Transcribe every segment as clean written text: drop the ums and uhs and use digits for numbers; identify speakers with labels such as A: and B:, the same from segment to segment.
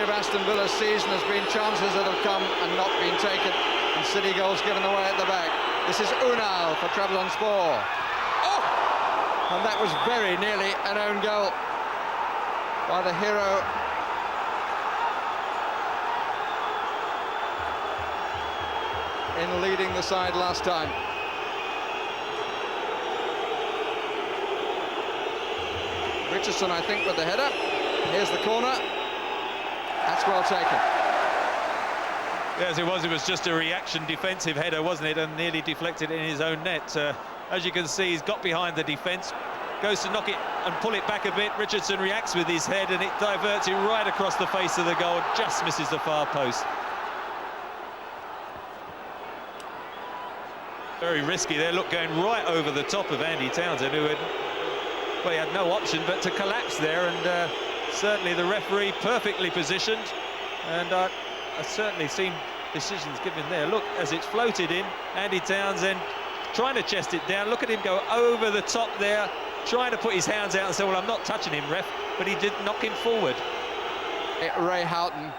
A: of Aston Villa's season has been chances that have come and not been taken, and City goals given away at the back. This is Unal for Trabzonspor. Oh! And that was very nearly an own goal by the hero. In leading the side last time. Richardson, I think, with the header. Here's the corner. That's well taken.
B: Yes, it was just a reaction defensive header, wasn't it? And nearly deflected in his own net. As you can see, he's got behind the defence, goes to knock it and pull it back a bit. Richardson reacts with his head and it diverts it right across the face of the goal, just misses the far post. Very risky there, look, going right over the top of Andy Townsend, who had, well, he had no option but to collapse there, and certainly the referee perfectly positioned, and I've certainly seen decisions given there. Look, as it's floated in, Andy Townsend trying to chest it down. Look at him go over the top there, trying to put his hands out and say, well, I'm not touching him, ref, but he did knock him forward.
A: Ray Houghton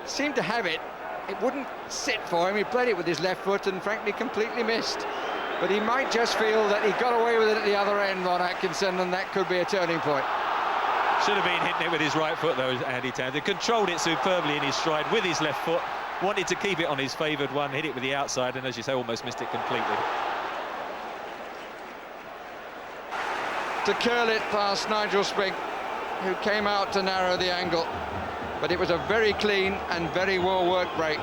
A: seemed to have it. It wouldn't sit for him. He played it with his left foot and frankly completely missed. But he might just feel that he got away with it at the other end, Ron Atkinson, and that could be a turning point.
B: Should have been hitting it with his right foot, though, Andy Townsend. Controlled it superbly in his stride with his left foot. Wanted to keep it on his favoured one, hit it with the outside, and as you say, almost missed it completely.
A: To curl it past Nigel Spink, who came out to narrow the angle. But it was a very clean and very well-worked break.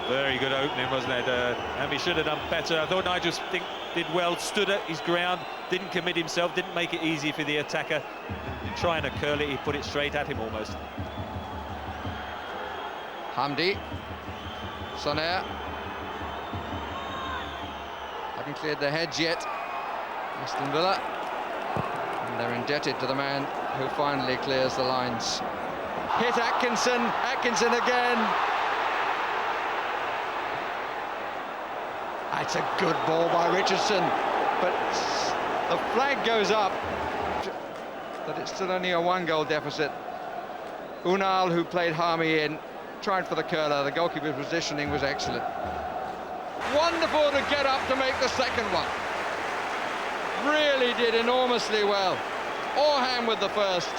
B: Very good opening, wasn't it? And he should have done better. I thought Nigel Spink did well, stood at his ground, didn't commit himself, didn't make it easy for the attacker. Trying to curl it, he put it straight at him almost.
A: Hamdi, Soner. Haven't cleared their heads yet. Aston Villa. And they're indebted to the man who finally clears the lines. Hit Atkinson, Atkinson again. That's a good ball by Richardson, but the flag goes up, but it's still only a one-goal deficit. Unal, who played Harmy in, tried for the curler. The goalkeeper's positioning was excellent. Wonderful to get up to make the second one. Really did enormously well. Orham with the first.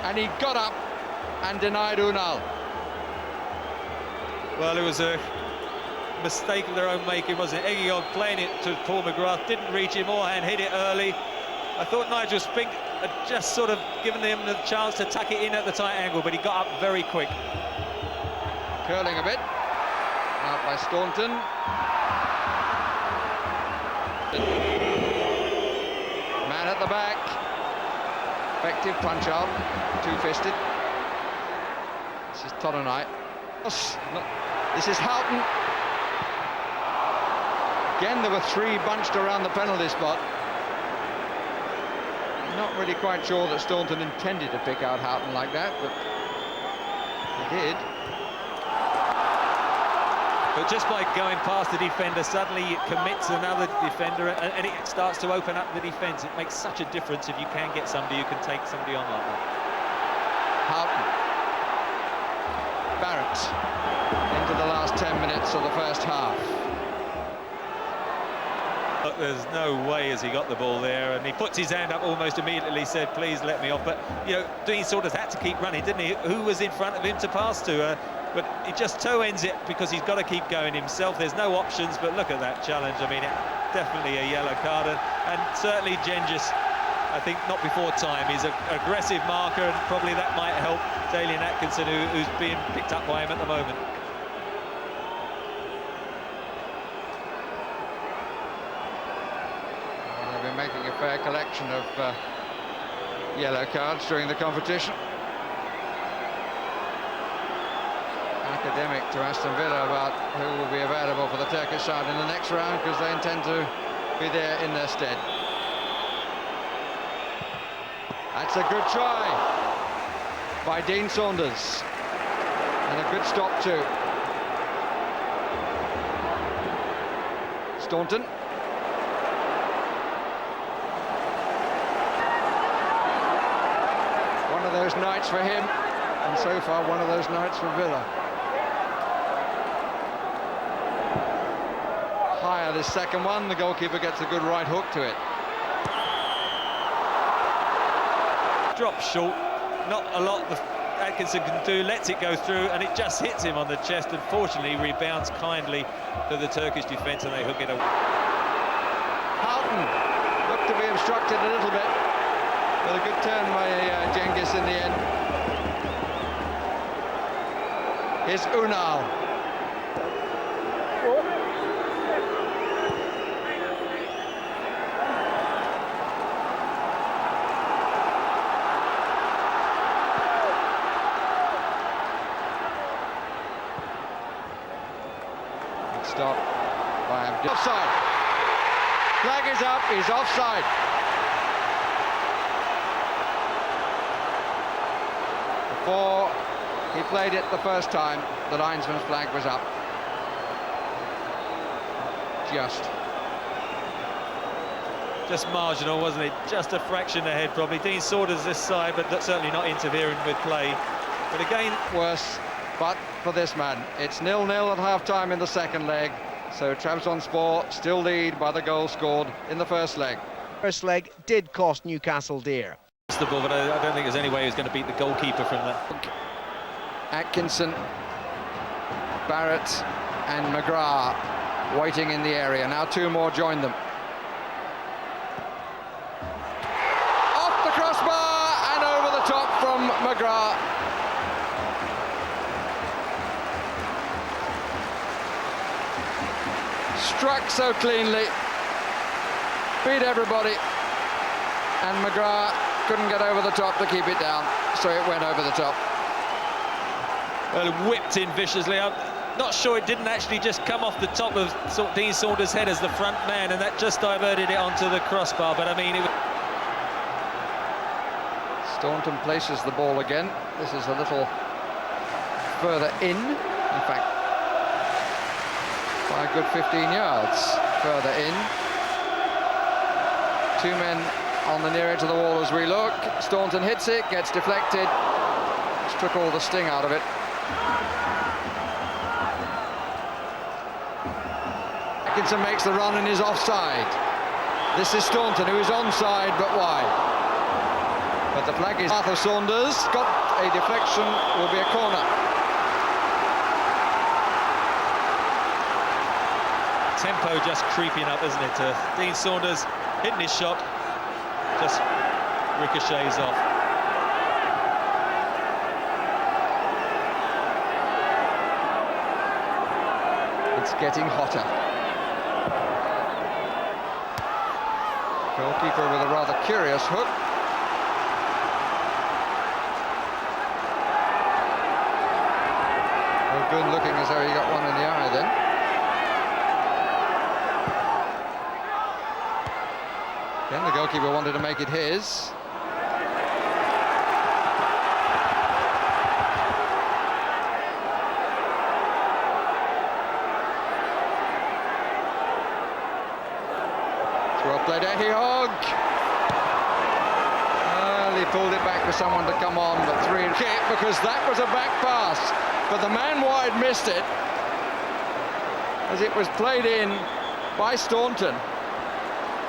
A: And he got up and denied Unal.
B: Well, it was a mistake of their own making, wasn't it? Egion playing it to Paul McGrath, didn't reach him. Orhan hit it early. I thought Nigel Spink had just sort of given him the chance to tuck it in at the tight angle, but he got up very quick.
A: Curling a bit. Out by Staunton. Man at the back. Effective punch out. Two-fisted. This is Toddenite. This is Houghton. Again, there were three bunched around the penalty spot. Not really quite sure that Staunton intended to pick out Houghton like that, but he did.
B: But just by going past the defender, suddenly it commits another defender, and it starts to open up the defence. It makes such a difference if you can get somebody who can take somebody on like that.
A: Houghton. Barrett into the last 10 minutes of the first half.
B: But there's no way as he got the ball there, and he puts his hand up almost immediately, said, please let me off. But, you know, Dean sort of had to keep running, didn't he? Who was in front of him to pass to? But he just toe ends it because he's got to keep going himself. There's no options, but look at that challenge. I mean, definitely a yellow card, and certainly Gengis, I think, not before time. He's an aggressive marker, and probably that might help Dalian Atkinson, who's being picked up by him at the moment.
A: They've been making a fair collection of yellow cards during the competition. Academic to Aston Villa about who will be available for the Turkish side in the next round, because they intend to be there in their stead. That's a good try by Dean Saunders, and a good stop too. Staunton. One of those nights for him, and so far one of those nights for Villa. Higher this second one, the goalkeeper gets a good right hook to it.
B: Drops short, not a lot Atkinson can do, lets it go through, and it just hits him on the chest. Unfortunately, rebounds kindly to the Turkish defence, and they hook it away.
A: Houghton looked to be obstructed a little bit, but a good turn by Cengiz in the end. Here's Unal. Stop by him. Offside. Flag is up, he's offside. Before he played it the first time, the linesman's flag was up. Just
B: marginal, wasn't it? Just a fraction ahead, probably. Dean Saunders this side, but that's certainly not interfering with play. But again,
A: worse. But for this man, it's 0-0 at half-time in the second leg, so Trabzonspor still lead by the goal scored in the first leg.
C: First leg did cost Newcastle dear.
B: The ball, but I don't think there's any way he was going to beat the goalkeeper from that.
A: Atkinson, Barrett and McGrath waiting in the area. Now two more join them. Off the crossbar and over the top from McGrath. Struck so cleanly, beat everybody, and McGrath couldn't get over the top to keep it down, so it went over the top.
B: Well, whipped in viciously. I'm not sure it didn't actually just come off the top of Dean Saunders' head as the front man, and that just diverted it onto the crossbar, but I mean...
A: Staunton places the ball again. This is a little further in fact, by a good 15 yards further in. Two men on the near edge of the wall as we look. Staunton hits it, gets deflected, which took all the sting out of it. Atkinson makes the run and is offside. This is Staunton, who is onside but wide. But the flag is Arthur Saunders, got a deflection, will be a corner.
B: Tempo just creeping up, isn't it? Dean Saunders hitting his shot, just ricochets off.
A: It's getting hotter. Goalkeeper with a rather curious hook. Good looking as though he got one in the eye then. Then the goalkeeper wanted to make it his. It's well played, Hogg. Well, he pulled it back for someone to come on, but three kick because that was a back pass. But the man wide missed it as it was played in by Staunton.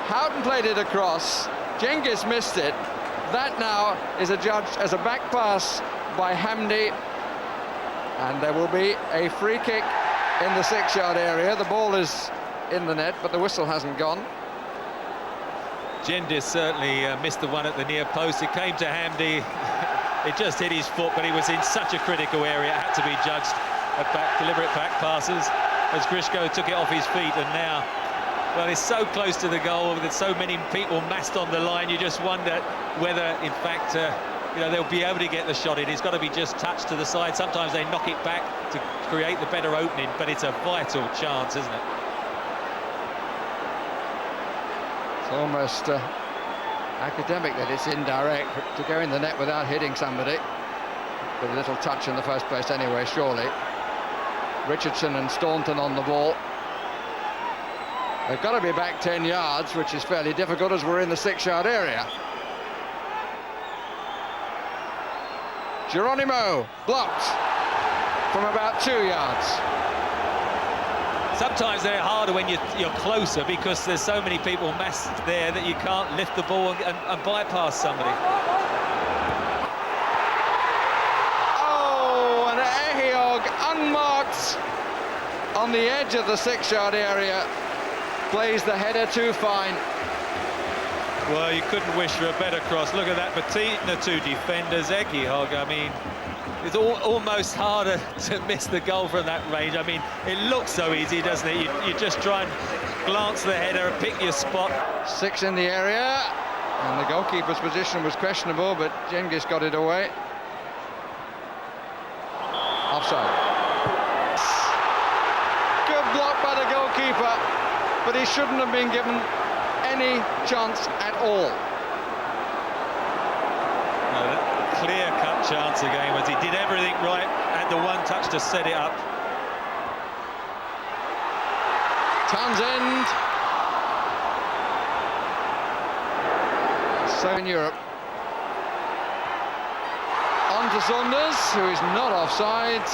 A: Houghton played it across. Cengiz missed it. That now is adjudged as a back pass by Hamdi. And there will be a free kick in the 6-yard area. The ball is in the net, but the whistle hasn't gone.
B: Cengiz certainly missed the one at the near post. It came to Hamdi. It just hit his foot, but he was in such a critical area. It had to be judged at deliberate back passes as Grishko took it off his feet. And now, well, it's so close to the goal with so many people massed on the line. You just wonder whether, in fact, they'll be able to get the shot in. It's got to be just touched to the side. Sometimes they knock it back to create the better opening, but it's a vital chance, isn't it?
A: It's almost academic that it's indirect to go in the net without hitting somebody. But a little touch in the first place anyway, surely. Richardson and Staunton on the ball. They've got to be back 10 yards, which is fairly difficult as we're in the 6-yard area. Geronimo blocked from about 2 yards.
B: Sometimes they're harder when you're closer because there's so many people massed there that you can't lift the ball and bypass somebody.
A: Oh, and Ehiog, unmarked on the edge of the 6-yard area, plays the header too fine.
B: Well, you couldn't wish for a better cross. Look at that, between the two defenders, Ehiog, I mean, it's almost harder to miss the goal from that range. I mean, it looks so easy, doesn't it? You just try and glance the header and pick your spot.
A: 6 in the area, and the goalkeeper's position was questionable, but Cengiz got it away. Offside. Good block by the goalkeeper, but he shouldn't have been given any chance at all. Clear-cut
B: chance again, was he did everything right, had the one touch to set it up.
A: Townsend. So in Europe. On to Saunders, who is not offside.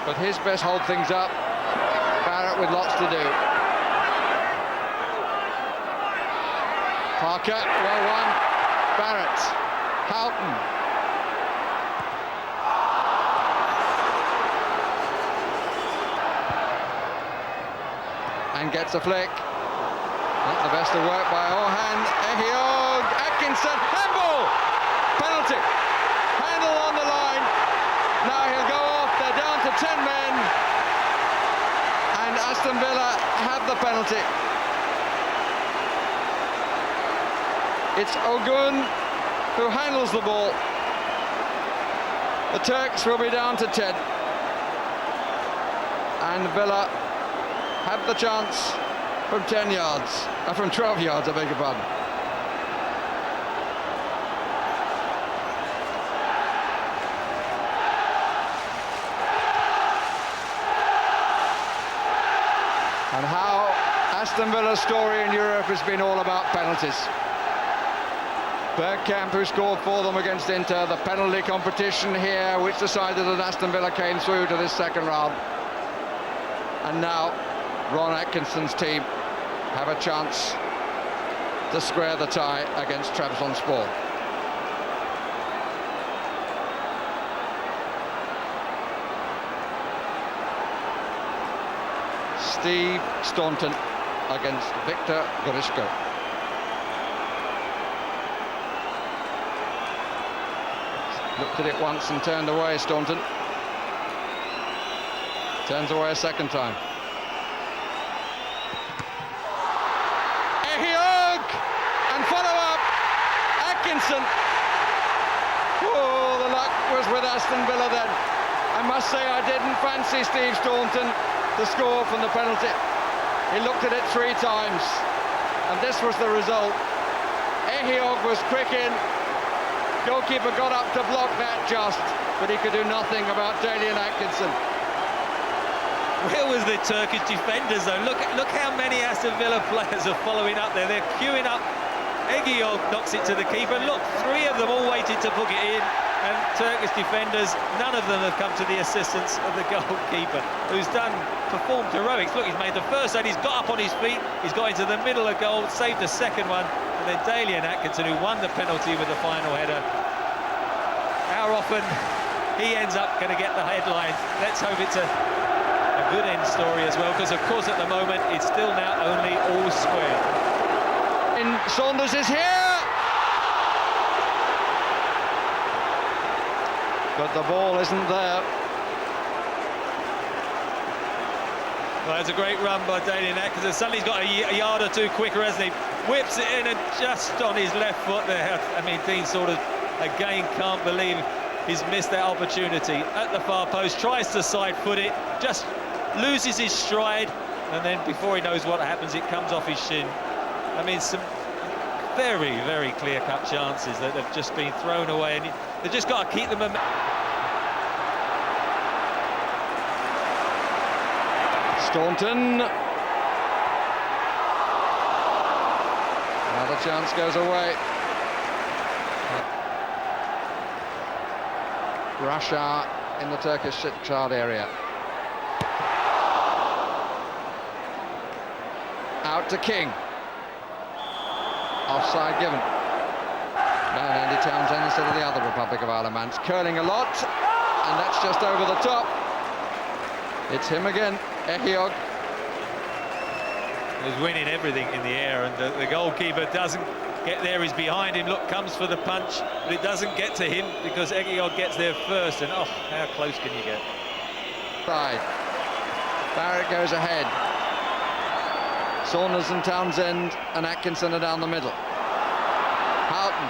A: But his best hold things up. Barrett with lots to do. Parker, well won. Barrett, Houghton. And gets a flick. Not the best of work by Orhan. Ehiog, Atkinson, handball! Penalty. Handle on the line. Now he'll go off. They're down to 10 men. And Aston Villa have the penalty. It's Ogun who handles the ball. The Turks will be down to 10. And Villa have the chance from 10 yards, from 12 yards, I beg your pardon. And how Aston Villa's story in Europe has been all about penalties. Bergkamp, who scored for them against Inter, the penalty competition here, which decided that Aston Villa came through to this second round. And now Ron Atkinson's team have a chance to square the tie against Trabzonspor. Steve Staunton against Victor Grishko. Looked at it once and turned away, Staunton. Turns away a second time. Ehiog! And follow up! Atkinson! Oh, the luck was with Aston Villa then. I must say I didn't fancy Steve Staunton to score from the penalty. He looked at it 3 times, and this was the result. Ehiog was quick in. Goalkeeper got up to block that just, but he could do nothing about Dalian Atkinson.
B: Where was the Turkish defenders though? Look how many Aston Villa players are following up there. They're queuing up. Ehiog knocks it to the keeper. Look, 3 of them all waited to book it in, and Turkish defenders, none of them have come to the assistance of the goalkeeper, who's performed heroics. Look, he's made the first and he's got up on his feet. He's got into the middle of goal, saved the second one. And then Dalian Atkinson, who won the penalty with the final header. How often he ends up going to get the headlines. Let's hope it's a good end story as well, because of course at the moment it's still now only all square.
A: And Saunders is here! But the ball isn't there.
B: Well, it's a great run by Dalian Atkinson. Suddenly he's got a yard or 2 quicker, hasn't he? Whips it in and just on his left foot there. I mean, Dean sort of, again, can't believe he's missed that opportunity. At the far post, tries to side foot it, just loses his stride, and then before he knows what happens, it comes off his shin. I mean, some very, very clear-cut chances that have just been thrown away, and they've just got to keep them.
A: Staunton. Another chance goes away. rush hour in the Turkish crowd area. Out to King. Offside given. And Andy Townsend instead of the other Republic of Ireland man. It's curling a lot, and that's just over the top. It's him again, Ehiog.
B: He was winning everything in the air, and the goalkeeper doesn't get there. He's behind him. Look, comes for the punch, but it doesn't get to him because Ehiog gets there first. And oh, how close can you get?
A: Side. Barrett goes ahead. Saunders and Townsend and Atkinson are down the middle. Houghton.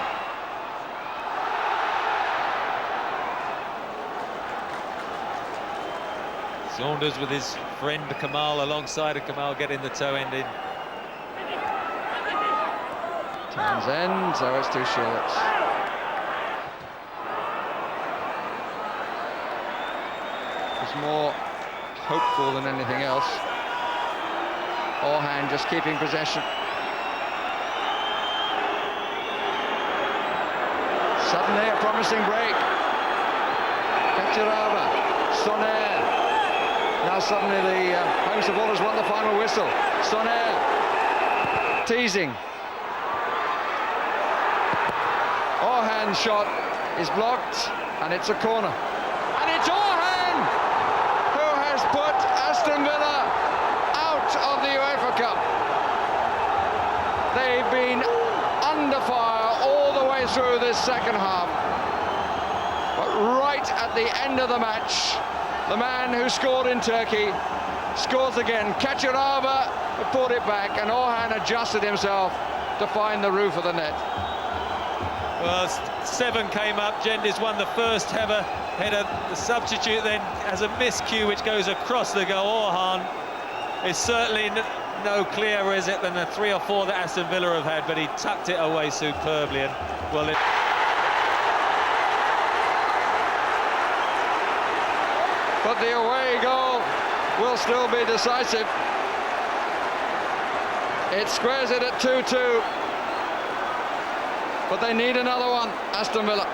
B: Saunders with his friend Kamal alongside of Kamal getting the toe end in.
A: Townsend, so it's too short. It's more hopeful than anything else. Orhan just keeping possession. Suddenly a promising break. Kachirava, Soner. Now suddenly the home supporters want the final whistle. Soner teasing. Orhan's shot is blocked, and it's a corner. And it's Orhan who has put Aston Villa out of the UEFA Cup. They've been under fire all the way through this second half. But right at the end of the match, the man who scored in Turkey scores again. Kachirava put it back, and Orhan adjusted himself to find the roof of the net.
B: Well, 7 came up. Gendis won the first header. The substitute then has a miscue which goes across the goal. Orhan is certainly no clearer, is it, than the 3 or 4 that Aston Villa have had, but he tucked it away superbly. And well,
A: but the away goal will still be decisive. It squares it at 2-2. But they need another one, Aston Villa.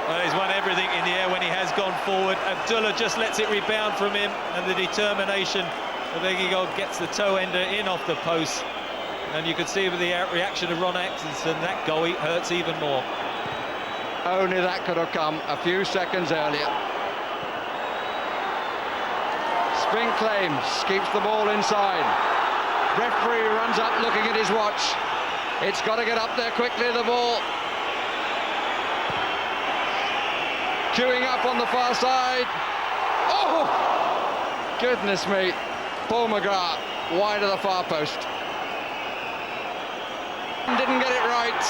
B: Well, he's won everything in the air when he has gone forward. Abdullah just lets it rebound from him, and the determination of Egigo gets the toe ender in off the post. And you could see with the reaction of Ron Atkinson, that goal hurts even more.
A: Only that could have come a few seconds earlier. Spink claims, keeps the ball inside. Referee runs up looking at his watch. It's got to get up there quickly, the ball. Queuing up on the far side. Oh! Goodness me. Paul McGrath wide of the far post. Didn't get it right,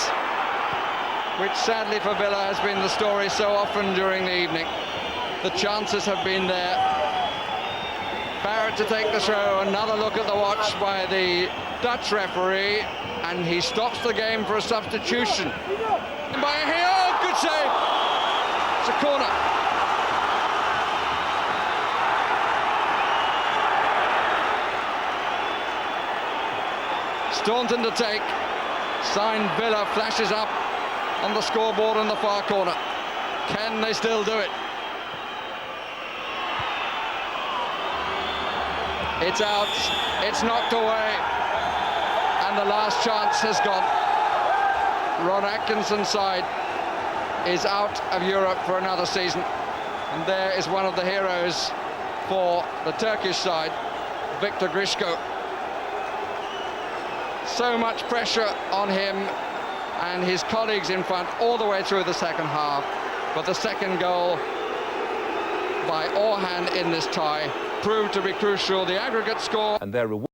A: which sadly for Villa has been the story so often during the evening. The chances have been there. Barrett to take the throw, another look at the watch by the Dutch referee, and he stops the game for a substitution. By Ehiog, good save! It's a corner. Staunton to take. Signed Villa flashes up on the scoreboard in the far corner. Can they still do it? It's out, it's knocked away, and the last chance has gone. Ron Atkinson's side is out of Europe for another season, and there is one of the heroes for the Turkish side, Viktor Grishko. So much pressure on him and his colleagues in front all the way through the second half, but the second goal by Orhan in this tie proved to be crucial. The aggregate score.
D: And their reward